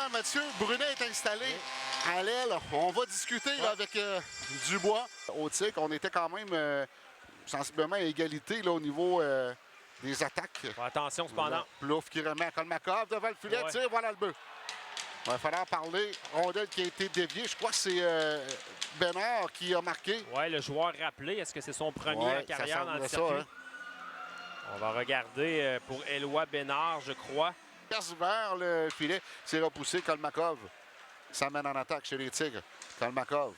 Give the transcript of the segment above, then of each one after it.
Présentement, Mathieu Brunet est installé à l'aile. On va discuter là, avec Dubois. Au tir, on était quand même sensiblement à égalité là, au niveau des attaques. Attention cependant. Plouf qui remet à Kolmakov devant le filet, tire, voilà le but. Il va falloir parler. Rondelle qui a été déviée. Je crois que c'est Bénard qui a marqué. Oui, le joueur rappelé. Est-ce que c'est son premier en carrière dans le circuit? Ça, hein? On va regarder pour Éloi Bénard, je crois. Passe vers le filet. C'est repoussé. Kolmakov s'amène en attaque chez les Tigres. Kolmakov.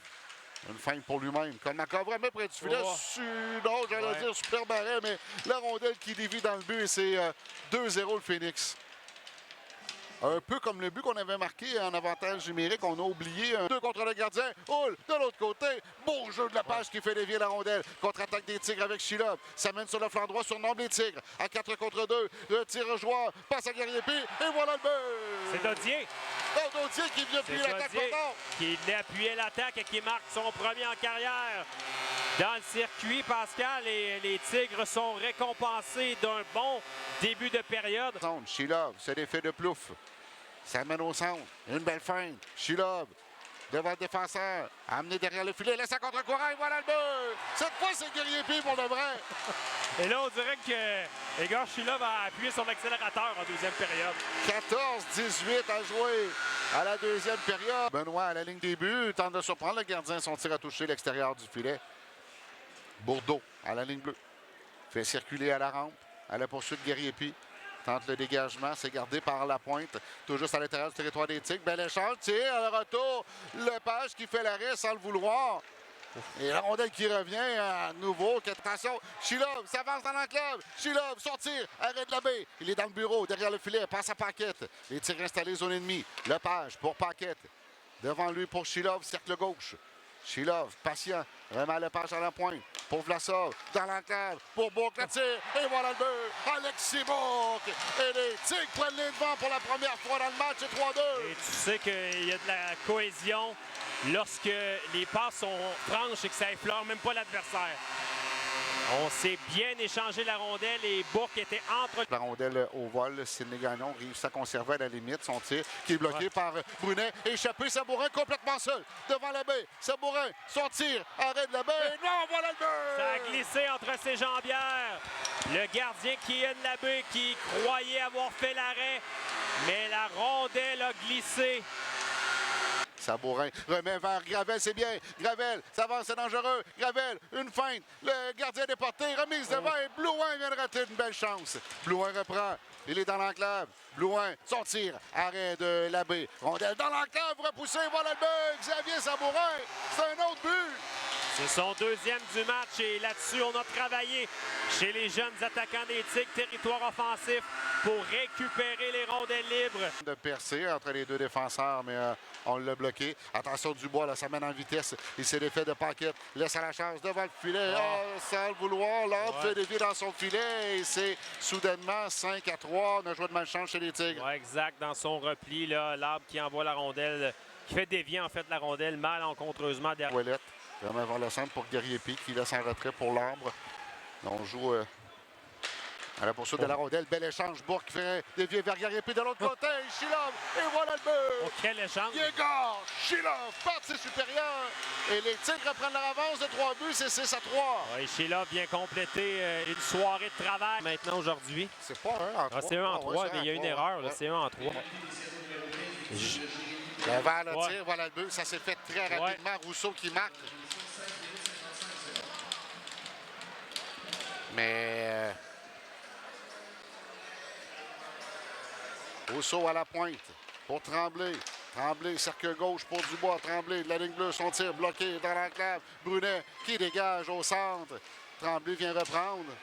Une feinte pour lui-même. Kolmakov remet près du filet. Non, j'allais dire super barré, mais la rondelle qui dévie dans le but et c'est 2-0 le Phoenix. Un peu comme le but qu'on avait marqué en avantage numérique. On a oublié un 2 contre le gardien. Hull de l'autre côté. Beau jeu de la page qui fait dévier la rondelle. Contre-attaque des Tigres avec Shilov. Ça mène sur le flanc droit, surnombre les Tigres. À 4 contre 2. Le tir joueur passe à Guerrier-Pi. Et voilà le but. C'est Dodier. Dodier qui vient appuyer l'attaque. Qui venait appuyer l'attaque et qui marque son premier en carrière. Dans le circuit, Pascal, et les Tigres sont récompensés d'un bon début de période. Shilov, c'est l'effet de plouf. Ça mène au centre. Une belle feinte. Shilov devant le défenseur. Amené derrière le filet. Laisse à contre-courant et voilà le but. Cette fois, c'est Guerrier-Pi pour de vrai. Et là, on dirait que Igor Shilov a appuyé son accélérateur en deuxième période. 14-18 à jouer à la deuxième période. Benoît à la ligne des buts. Tente de surprendre le gardien. Son tir a touché l'extérieur du filet. Bourdeau à la ligne bleue. Fait circuler à la rampe. À la poursuite de Guerrier-Pi. Tente le dégagement, c'est gardé par la pointe. Tout juste à l'intérieur du territoire des Tigres. Bel échange, tire, à le retour. Lepage qui fait l'arrêt sans le vouloir. Et la rondelle qui revient à nouveau. Attention, Shilov s'avance dans l'enclave. Shilov, sortir, arrêt de la baie. Il est dans le bureau, derrière le filet, passe à Paquette. Les tirs installés, zone ennemie. Lepage pour Paquette. Devant lui pour Shilov, cercle gauche. Shilov, patient, remet Lepage à la pointe. Pour Vlasov, dans l'enclave, pour Bourque, le tir, et voilà le but, Alexis Bourque. Et les Tigres prennent les devants pour la première fois dans le match, c'est 3-2. Et tu sais qu'il y a de la cohésion lorsque les passes sont franches et que ça effleure même pas l'adversaire. On s'est bien échangé la rondelle et Bourque était entre... La rondelle au vol, Sidney Gagnon réussit à conserver à la limite son tir qui est bloqué par Brunet. Échappé, Sabourin complètement seul devant la baie. Sabourin, son tir, arrêt de la baie. Et non, voilà le but! Ça a glissé entre ses jambières. Le gardien qui est de la baie qui croyait avoir fait l'arrêt, mais la rondelle a glissé. Sabourin remet vers Gravel, c'est bien. Gravel, ça avance, c'est dangereux. Gravel, une feinte. Le gardien déporté, remise devant et Blouin vient de rater une belle chance. Blouin reprend. Il est dans l'enclave. Blouin, son tir. Arrêt de Labbé. Rondelle dans l'enclave, repoussé. Voilà le but. Xavier Sabourin, c'est un autre but. C'est son deuxième du match et là-dessus, on a travaillé chez les jeunes attaquants des Tigres, territoire offensif, pour récupérer les rondelles libres. De percer entre les deux défenseurs, mais on l'a bloqué. Attention Dubois, là, ça mène en vitesse. Il s'est défait de Paquette. Laisse à la chance devant le filet. Sans le vouloir, l'autre fait dévier dans son filet. Et c'est soudainement 5-3. On a joué de malchance chez les Tigres. Ouais, exact. Dans son repli, l'arbre qui envoie la rondelle, qui fait dévier en fait la rondelle malencontreusement derrière. Ouellette. Vraiment vers le centre pour Guerrier-Pi qui laisse en retrait pour l'Arbre. On joue à la poursuite de la rondelle. Bel échange. Bourque qui fait dévier vers Guerrier-Pi de l'autre côté. Shilov. Et voilà le but. Oh, quel échange. Yegor Shilov, partie supérieure. Et les Tigres reprennent leur avance de 3 buts. C'est 6-3. Oui, Shilov vient compléter une soirée de travail maintenant aujourd'hui. C'est pas un en 3. C'est 1 en 3, mais il y a une erreur. C'est 1 en 3. Vers le tir, voilà le but. Ça s'est fait très rapidement. Rousseau qui marque. Mais Rousseau à la pointe pour Tremblay. Tremblay, cercle gauche pour Dubois. Tremblay de la ligne bleue, son tir bloqué dans l'enclave. Brunet qui dégage au centre. Tremblay vient reprendre.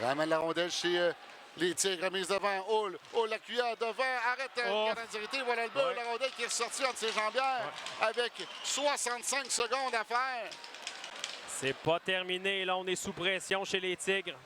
Il ramène la rondelle chez les Tigres, remise devant. Hull, la cuillère devant. Arrête la direction. Voilà le but. La rondelle qui est ressortie entre ses jambières avec 65 secondes à faire. C'est pas terminé. Là, on est sous pression chez les Tigres.